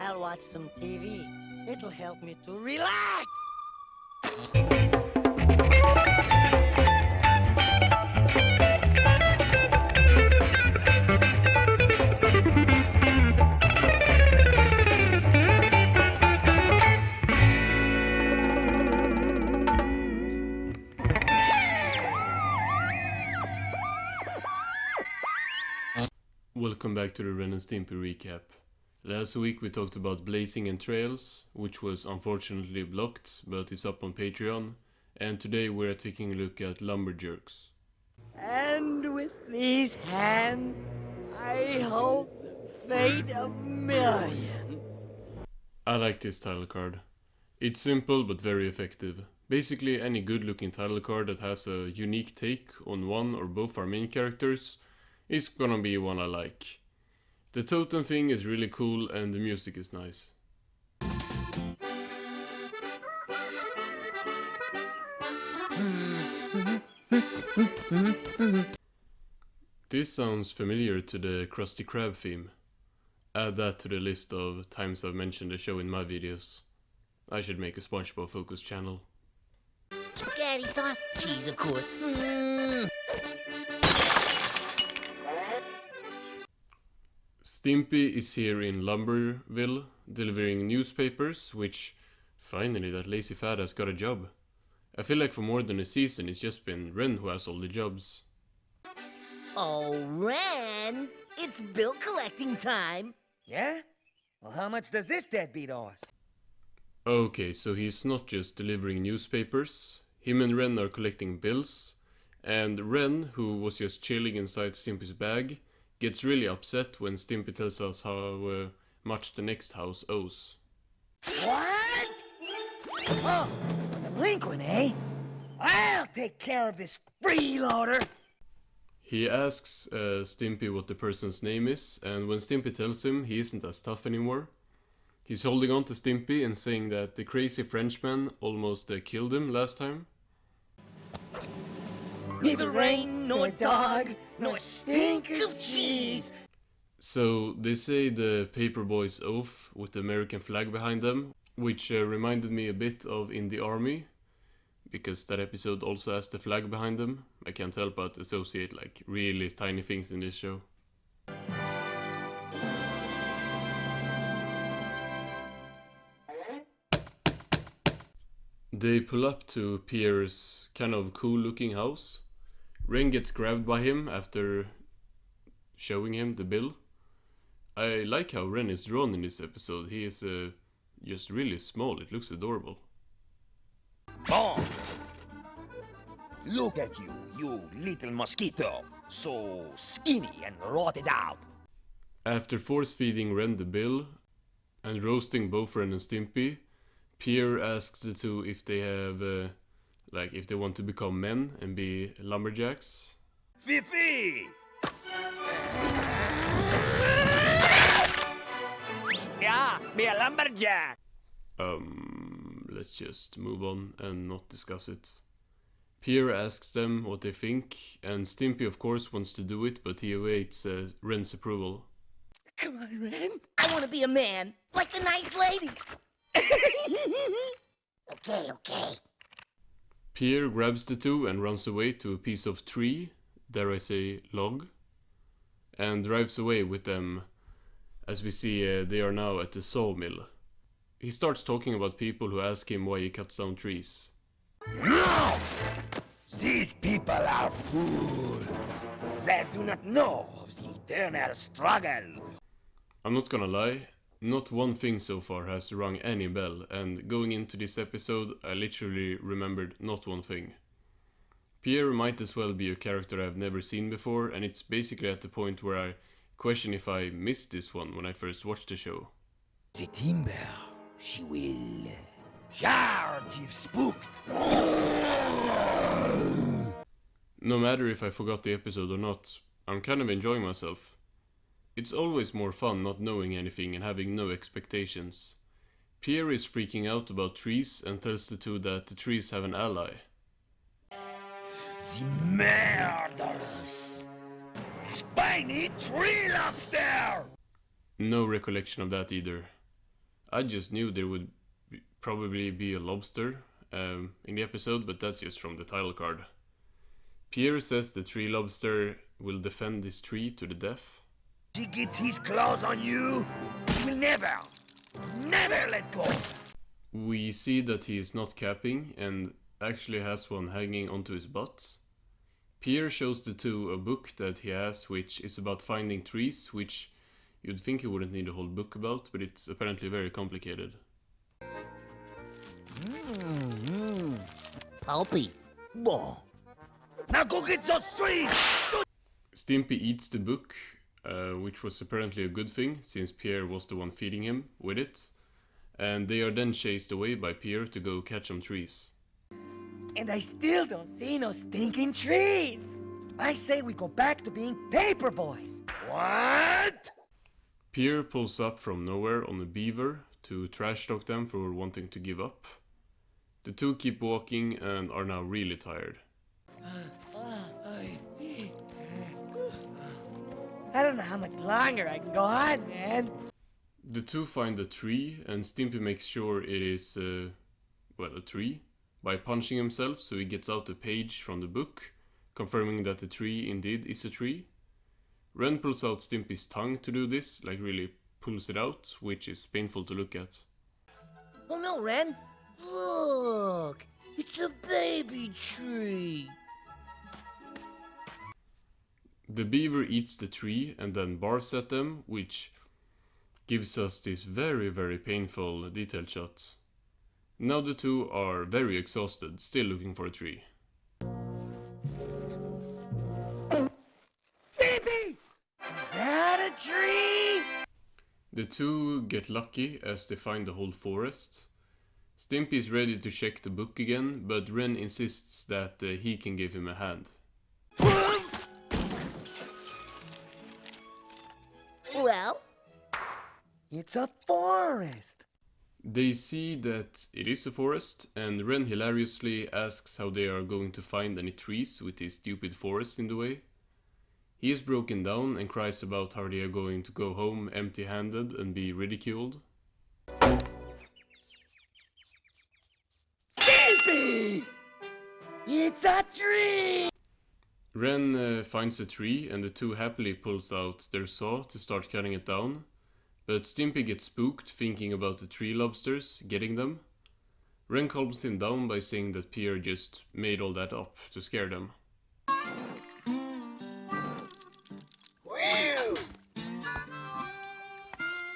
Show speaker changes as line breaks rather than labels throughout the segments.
I'll watch some TV. It'll help me to relax.
Welcome back to the Ren and Stimpy recap. Last week we talked about Blazing and Trails, which was unfortunately blocked, but it's up on Patreon. And today we're taking a look at Lumberjerks.
And with these hands, I hold the fate of millions.
I like this title card. It's simple but very effective. Basically any good looking title card that has a unique take on one or both our main characters is gonna be one I like. The totem thing is really cool and the music is nice. This sounds familiar to the Krusty Krab theme. Add that to the list of times I've mentioned the show in my videos. I should make a SpongeBob focus channel.
Spaghetti sauce, cheese of course.
Stimpy is here in Lumberville, delivering newspapers, which, finally that lazy fat has got a job. I feel like for more than a season it's just been Ren who has all the jobs.
Oh, Ren! It's bill collecting time!
Yeah? Well, how much does this deadbeat owe us?
Okay, so he's not just delivering newspapers. Him and Ren are collecting bills, and Ren, who was just chilling inside Stimpy's bag, gets really upset when Stimpy tells us how much the next house owes.
What? Oh, a delinquent, eh? I'll take care of this freeloader!
He asks Stimpy what the person's name is, and when Stimpy tells him, he isn't as tough anymore. He's holding on to Stimpy and saying that the crazy Frenchman almost killed him last time.
Neither rain, nor dog, nor stink of cheese!
So they say the Paperboy's oath with the American flag behind them, which reminded me a bit of In the Army, because that episode also has the flag behind them. I can't help but associate like really tiny things in this show. They pull up to Pierre's kind of cool looking house. Ren gets grabbed by him after showing him the bill. I like how Ren is drawn in this episode. He is just really small. It looks adorable.
Bon! Look at you, you little mosquito. So skinny and rotted out.
After force feeding Ren the bill and roasting both Ren and Stimpy, Pierre asks the two if they have, if they want to become men and be lumberjacks.
Fifi! Yeah, be a lumberjack!
Let's just move on and not discuss it. Pierre asks them what they think, and Stimpy of course wants to do it, but he awaits Ren's approval.
Come on, Ren! I want to be a man, like the nice lady! Okay.
Pierre grabs the two and runs away to a piece of tree, dare I say log, and drives away with them. As we see, they are now at the sawmill. He starts talking about people who ask him why he cuts down trees.
No! These people are fools. They do not know of the eternal struggle.
I'm not gonna lie, not one thing so far has rung any bell, and going into this episode I literally remembered not one thing. Pierre might as well be a character I've never seen before, and it's basically at the point where I question if I missed this one when I first watched the show.
The timber, she will... charge if spooked.
No matter if I forgot the episode or not, I'm kind of enjoying myself. It's always more fun not knowing anything and having no expectations. Pierre is freaking out about trees and tells the two that the trees have an ally.
The murderous spiny tree lobster!
No recollection of that either. I just knew there would probably be a lobster in the episode, but that's just from the title card. Pierre says the tree lobster will defend this tree to the death.
He gets his claws on you, he will never let go.
We see that he is not capping and actually has one hanging onto his butt. Pierre shows the two a book that he has, which is about finding trees, which you'd think he wouldn't need a whole book about, but it's apparently very complicated.
Pulpy. Whoa.
Now go get those trees!
Stimpy eats the book, which was apparently a good thing, since Pierre was the one feeding him with it. And they are then chased away by Pierre to go catch some trees.
And I still don't see no stinking trees. I say we go back to being paper boys.
What?
Pierre pulls up from nowhere on a beaver to trash talk them for wanting to give up. The two keep walking and are now really tired.
I don't know how much longer I can go on, man.
The two find a tree and Stimpy makes sure it is, a tree, by punching himself so he gets out a page from the book, confirming that the tree indeed is a tree. Ren pulls out Stimpy's tongue to do this, like really pulls it out, which is painful to look at.
Oh no, Ren. Look, it's a baby tree.
The beaver eats the tree and then barfs at them, which gives us this very, very painful detailed shot. Now the two are very exhausted, still looking for a tree.
Stimpy! Is that a tree?
The two get lucky as they find the whole forest. Stimpy is ready to check the book again, but Ren insists that he can give him a hand.
Well,
It's a forest.
They see that it is a forest, and Ren hilariously asks how they are going to find any trees with this stupid forest in the way. He is broken down and cries about how they are going to go home empty-handed and be ridiculed.
Stimpy! It's a tree!
Ren finds a tree and the two happily pulls out their saw to start cutting it down, but Stimpy gets spooked thinking about the tree lobsters getting them. Ren calms him down by saying that Pierre just made all that up to scare them.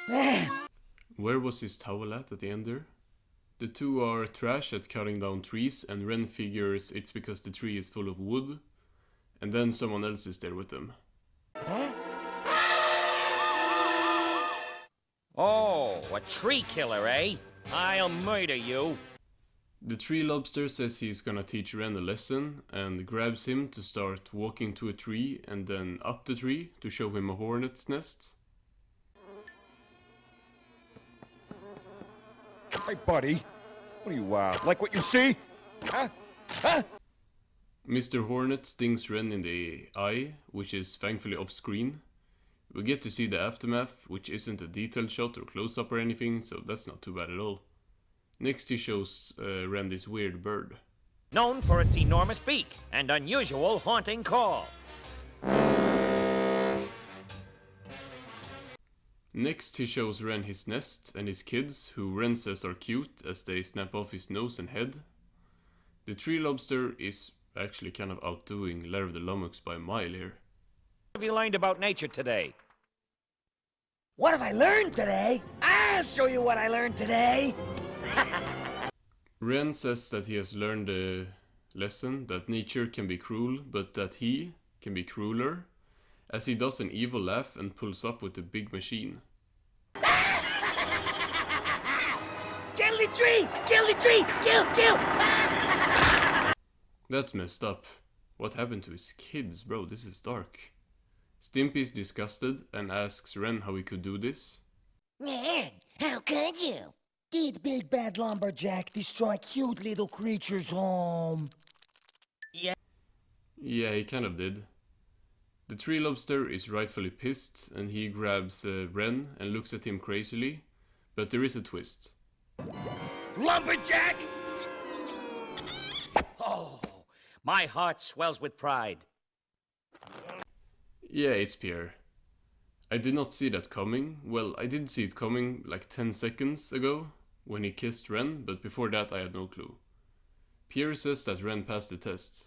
Man,
Where was his towel at the end there? The two are trash at cutting down trees, and Ren figures it's because the tree is full of wood, and then someone else is there with them.
Oh, a tree killer, eh? I'll murder you.
The tree lobster says he's gonna teach Ren a lesson and grabs him to start walking to a tree and then up the tree to show him a hornet's nest.
Hey, buddy. What are you, like what you see? Huh? Huh?
Mr. Hornet stings Ren in the eye, which is thankfully off screen. We get to see the aftermath, which isn't a detailed shot or close-up or anything, so that's not too bad at all. Next he shows Ren this weird bird.
Known for its enormous beak and unusual haunting call.
Next he shows Ren his nest and his kids, who Ren says are cute as they snap off his nose and head. The tree lobster is actually kind of outdoing Larry the Lummox by a mile here.
What have you learned about nature today?
what have I learned today? I'll show you what I learned today.
Ren says that he has learned a lesson that nature can be cruel, but that he can be crueler, as he does an evil laugh and pulls up with a big machine.
Kill the tree! Kill the tree! Kill!
That's messed up. What happened to his kids, bro? This is dark. Stimpy is disgusted and asks Ren how he could do this.
man, how could you?
Did big bad lumberjack destroy cute little creatures' home?
Yeah, he kind of did. The tree lobster is rightfully pissed and he grabs Ren and looks at him crazily, But there is a twist.
Lumberjack!
Oh, my heart swells with pride.
Yeah, it's Pierre. I did not see that coming. Well, I did see it coming like 10 seconds ago, when he kissed Ren, but before that I had no clue. Pierre says that Ren passed the test.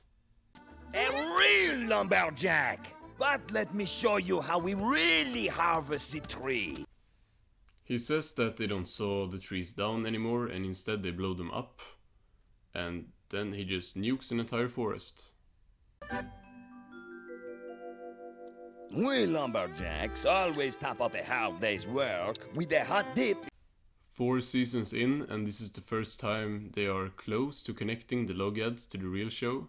A real lumberjack! But let me show you how we really harvest the tree.
He says that they don't saw the trees down anymore and instead they blow them up. And then he just nukes an entire forest.
We lumberjacks always top up a hard day's work with a hot dip.
4 seasons in, and this is the first time they are close to connecting the log ads to the real show.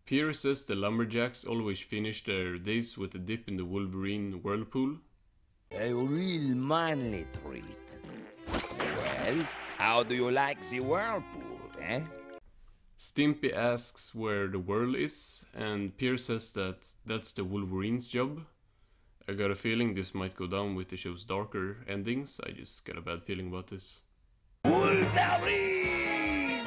Pierre says the lumberjacks always finish their days with a dip in the Wolverine whirlpool.
A real manly treat. Well, how do you like the whirlpool, eh?
Stimpy asks where the whirl is, and Pierre says that that's the Wolverine's job. I got a feeling this might go down with the show's darker endings. I just got a bad feeling about this.
Wolverine!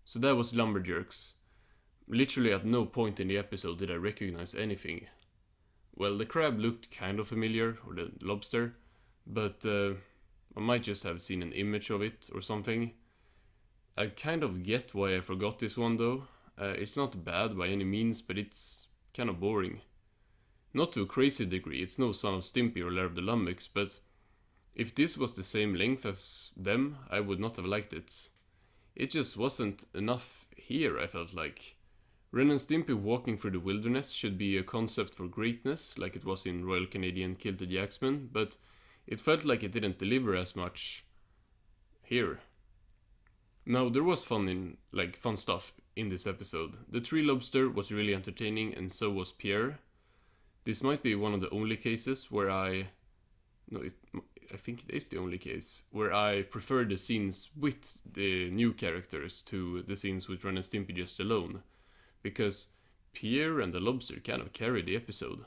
So that was Lumberjerks. Literally at no point in the episode did I recognize anything. Well, the crab looked kind of familiar, or the lobster, but I might just have seen an image of it or something. I kind of get why I forgot this one though. It's not bad by any means, but it's kind of boring. Not to a crazy degree, it's no Son of Stimpy or Lair of the Lummox, but if this was the same length as them, I would not have liked it. It just wasn't enough here, I felt like. Ren and Stimpy walking through the wilderness should be a concept for greatness, like it was in Royal Canadian Kilted Yaxman, but it felt like it didn't deliver as much here. Now, there was fun stuff in this episode. The tree lobster was really entertaining, and so was Pierre. This might be one of the only cases where I think it is the only case where I prefer the scenes with the new characters to the scenes with Ren and Stimpy just alone, because Pierre and the lobster kind of carried the episode.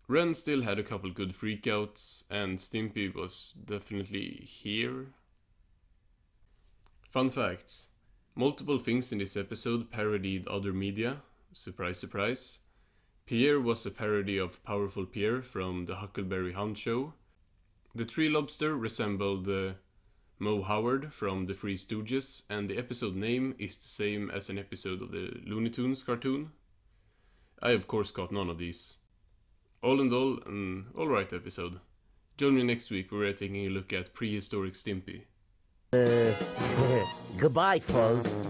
Ren still had a couple good freakouts, and Stimpy was definitely here. Fun facts. Multiple things in this episode parodied other media. Surprise, surprise. Pierre was a parody of Powerful Pierre from the Huckleberry Hound show. The tree lobster resembled Moe Howard from the Three Stooges, and the episode name is the same as an episode of the Looney Tunes cartoon. I of course caught none of these. All in all, an alright episode. Join me next week where we're taking a look at prehistoric Stimpy.
Goodbye, folks.